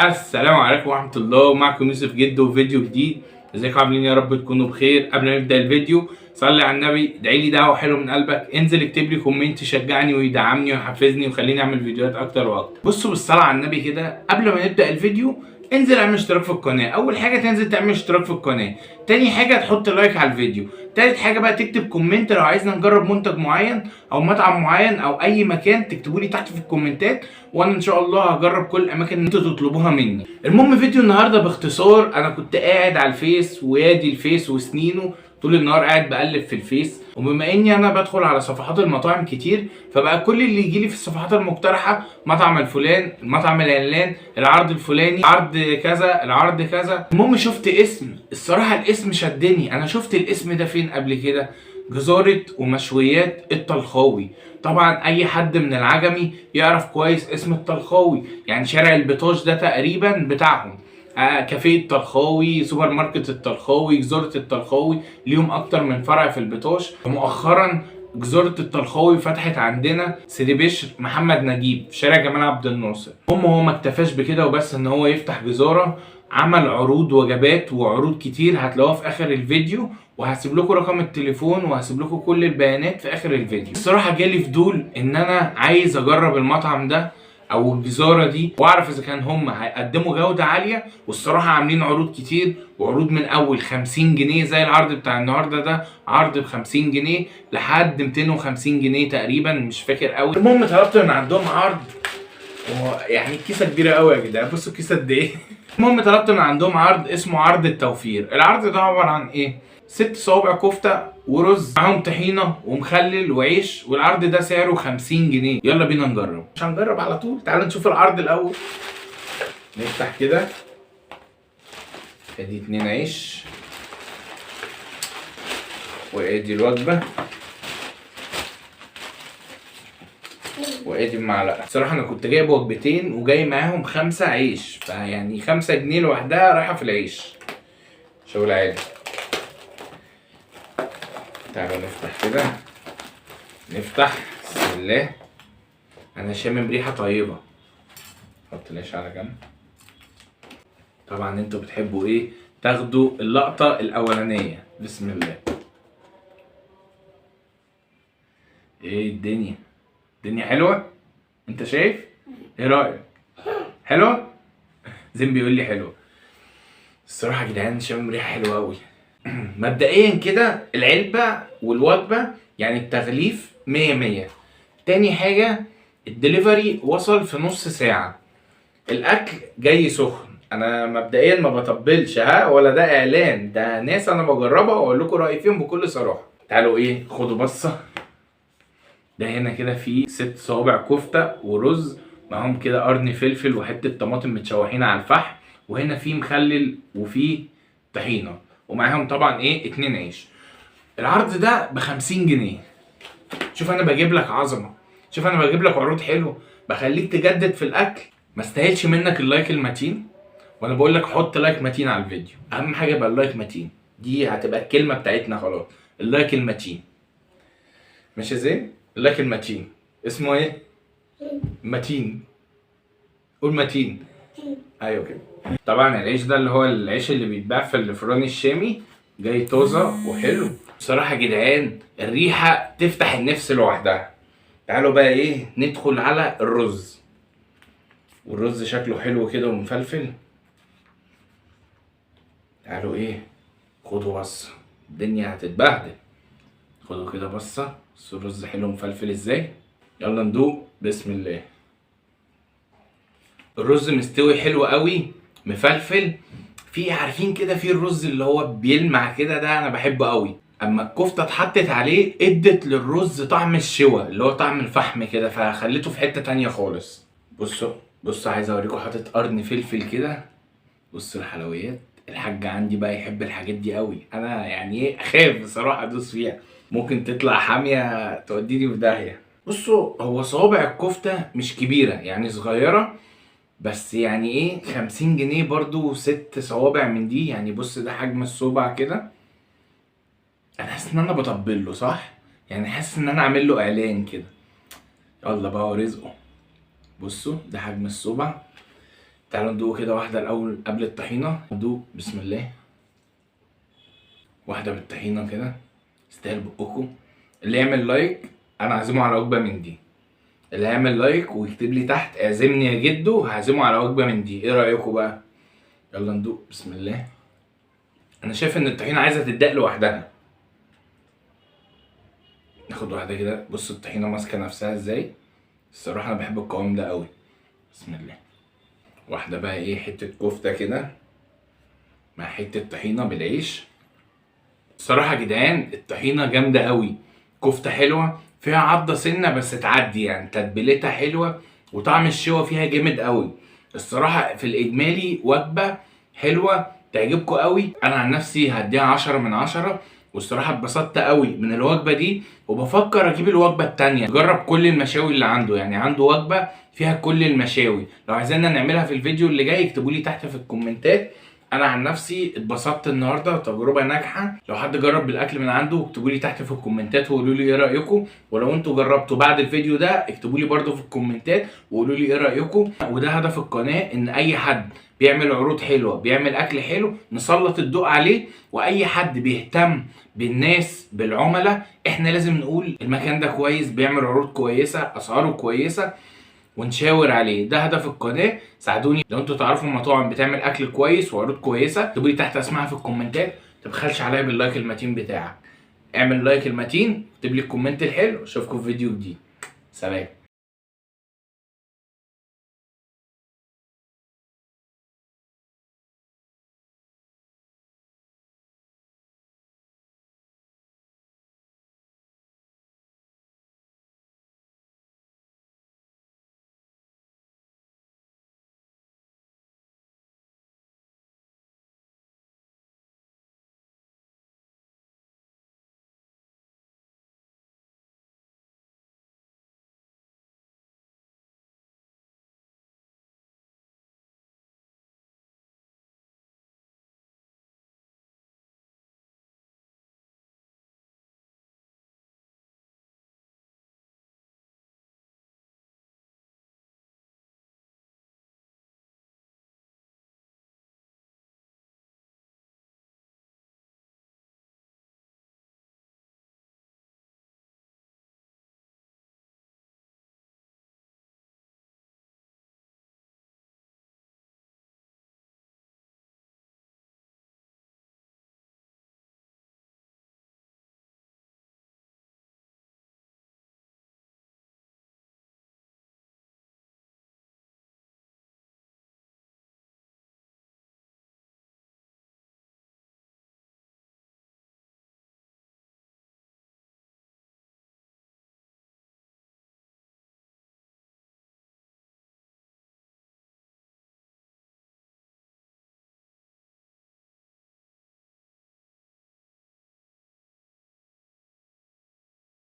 السلام عليكم ورحمة الله، معكم يوسف جدو وفيديو جديد. ازيكم عاملين؟ يا رب تكونوا بخير. قبل ما نبدأ الفيديو صلي على النبي، ادعي لي دعوة حلوة من قلبك، انزل اكتب لي كومنت يشجعني ويدعمني ويحفزني ويخليني اعمل فيديوهات اكتر واكتر. بصوا بالصلاة على النبي كده قبل ما نبدأ الفيديو، انزل اعمل اشتراك في القناة. اول حاجة تنزل تعمل اشتراك في القناة، تاني حاجة تحط لايك على الفيديو، تالت حاجة بقى تكتب كومنت لو عايزنا نجرب منتج معين او مطعم معين او اي مكان، تكتبوا لي تحت في الكومنتات وانا ان شاء الله هجرب كل الاماكن اللي انتوا تطلبوها مني. المهم فيديو النهارده باختصار، انا كنت قاعد على الفيس ويادي الفيس وسنينه طول النهار قاعد بقلب في الفيس، وبما اني انا بدخل على صفحات المطاعم كتير، فبقى كل اللي يجيلي في الصفحات المقترحه مطعم الفلان، المطعم العلان، العرض الفلاني، عرض كذا، العرض كذا. المهم شفت اسم، الصراحه الاسم شدني. انا شفت الاسم ده فين قبل كده؟ جزارة ومشويات الطلخاوي. طبعا اي حد من العجمي يعرف كويس اسم الطلخاوي، يعني شارع البطاش ده تقريبا بتاعهم. كافيه الطلخاوي، سوبر ماركت الطلخاوي، جزارة الطلخاوي، ليهم اكتر من فرع في البطاش. ومؤخرا جزارة الطلخاوي فتحت عندنا سيدي بشر محمد نجيب في شارع جمال عبد الناصر. هو ما اكتفاش بكده وبس ان هو يفتح جزارة، عمل عروض وجبات وعروض كتير هتلاقوها في اخر الفيديو، وهسيب لكم رقم التليفون وهسيب لكم كل البيانات في اخر الفيديو. الصراحه جالي فضول ان انا عايز اجرب المطعم ده او الجزاره دي واعرف اذا كان هم هيقدموا جوده عاليه. والصراحه عاملين عروض كتير، وعروض من اول 50 جنيه زي العرض بتاع النهارده ده، عرض ب 50 جنيه لحد 250 جنيه تقريبا، مش فاكر قوي. المهم طلبت من عندهم عرض، يعني الكيسه كبيره قوي يا جدعان، بصوا الكيسه قد ايه. المهم طلبت من عندهم عرض اسمه عرض التوفير. العرض ده عباره عن ايه؟ 6 صوابع كفته ورز معاهم طحينه ومخلل وعيش، والعرض ده سعره 50 جنيه. يلا بينا نجرب. مش هنجرب على طول، تعالوا نشوف العرض الاول. نفتح كده، ادي 2 عيش وادي الوجبه وادي المعلقه. بصراحه انا كنت جايب وجبتين وجاي معاهم 5 عيش، فيعني 5 جنيه لوحدها رايحه في العيش. شغل عالي. تعالوا نفتح كده، نفتح. بسم الله. انا شامم ريحه طيبه. حط العيش على جنب. طبعا انتوا بتحبوا ايه؟ تاخدوا اللقطه الاولانيه. بسم الله. ايه الدنيا؟ الدنيا حلوه؟ انت شايف؟ ايه رايك؟ حلوه؟ زين بيقول لي حلوه. الصراحه يا جدعان شامم ريحه حلوه قوي. مبدئيا كده العلبه والوجبه يعني التغليف 100 100. تاني حاجه الدليفري وصل في نص ساعه. الاكل جاي سخن. انا مبدئيا ما بطبلش ولا ده اعلان، ده ناس انا بجربها واقول لكم رايي فيهم بكل صراحه. تعالوا ايه، خدوا بصه. ده هنا كده في 6 صوابع كفته ورز معاهم كده قرن فلفل وحته طماطم متشوحين على الفحم، وهنا في مخلل وفي طحينه، ومعاهم طبعا ايه 2 عيش. العرض ده ب 50 جنيه. شوف انا بجيب لك عظمه، شوف انا بجيب لك عروض حلوه، بخليك تجدد في الاكل. ما استاهلش منك اللايك المتين، وانا بقول لك حط لايك متين على الفيديو. اهم حاجه يبقى اللايك متين، دي هتبقى الكلمه بتاعتنا خلاص. اللايك المتين ماشي زين. اللايك المتين اسمه ايه؟ متين. قول متين. ايوه كده. طبعا العيش ده اللي هو العيش اللي بيتباع في الفران الشامي، جاي طازه وحلو. بصراحه يا جدعان الريحه تفتح النفس لوحدها. تعالوا بقى ايه ندخل على الرز. والرز شكله حلو كده ومفلفل. تعالوا ايه خدوا بصه، الدنيا هتتبهدل. خدوا كده بصه، بس الرز حلو مفلفل ازاي. يلا ندوق. بسم الله. الرز مستوي حلو قوي مفلفل. في عارفين كده في الرز اللي هو بيلمع كده، ده انا بحبه قوي. اما الكفته اتحطت عليه ادت للرز طعم الشوى اللي هو طعم الفحم كده، فخليته في حته تانية خالص. بصوا عايز اوريكم حاطط قرن فلفل كده. بصوا الحلويات. الحاج عندي بقى يحب الحاجات دي قوي، انا يعني ايه اخاف بصراحه ادوس فيها، ممكن تطلع حاميه توديني في داهيه. بصوا هو صوابع الكفته مش كبيره يعني صغيره، بس يعني ايه 50 جنيه برضو 6 صوابع من دي. يعني بص ده حجم الصوبع كده. انا حاسس ان انا بطبل له صح، يعني حاسس ان انا عامل له اعلان كده. يلا بقى ورزقه. بصوا ده حجم الصوبع. تعالوا ندوق كده واحده الاول قبل الطحينه. ندوق بسم الله. واحده بالطحينه كده تستاهل بقكم. اللي يعمل لايك انا هعزمه على وجبه من دي. اللي هيعمل لايك ويكتب لي تحت اعزمني يا جدو هعزمه على وجبه من دي. ايه رايكم بقى؟ يلا ندوق بسم الله. انا شايف ان الطحينه عايزه تدق لوحدها. ناخد واحده كده. بص الطحينه ماسكه نفسها ازاي. الصراحه انا بحب القوام ده قوي. بسم الله. واحده بقى ايه، حته كفته كده مع حته طحينه بالعيش. الصراحه يا جدعان الطحينه جامده قوي. كفته حلوه فيها عضه سنه بس تعدي، يعني تتبيلتها حلوه وطعم الشوا فيها جامد قوي. الصراحه في الاجمالي وجبه حلوه تعجبكم قوي. انا عن نفسي هديها 10 من 10. والصراحه اتبسطت قوي من الوجبه دي وبفكر اجيب الوجبه التانية. جرب كل المشاوي اللي عنده، يعني عنده وجبه فيها كل المشاوي. لو عايزيننا نعملها في الفيديو اللي جاي اكتبوا لي تحت في الكومنتات. انا عن نفسي اتبسطت النهارده، تجربه ناجحه. لو حد جرب الاكل من عنده اكتبوا لي تحت في الكومنتات وقولوا لي ايه رايكم. ولو انتوا جربتوا بعد الفيديو ده اكتبوا لي برده في الكومنتات وقولوا لي ايه رايكم. وده هدف القناه، ان اي حد بيعمل عروض حلوه بيعمل اكل حلو نسلط الضوء عليه. واي حد بيهتم بالناس بالعملاء احنا لازم نقول المكان ده كويس بيعمل عروض كويسه اسعاره كويسه ونشاور عليه. ده هدف القناه. ساعدوني لو انتوا تعرفوا مطاعم بتعمل اكل كويس وعروض كويسه اكتبوا لي تحت اسمها في الكومنتات. متبخلش عليا باللايك المتين بتاعك. اعمل لايك المتين، اكتب لي الكومنت الحلو. اشوفكم في فيديو جديد. سلام.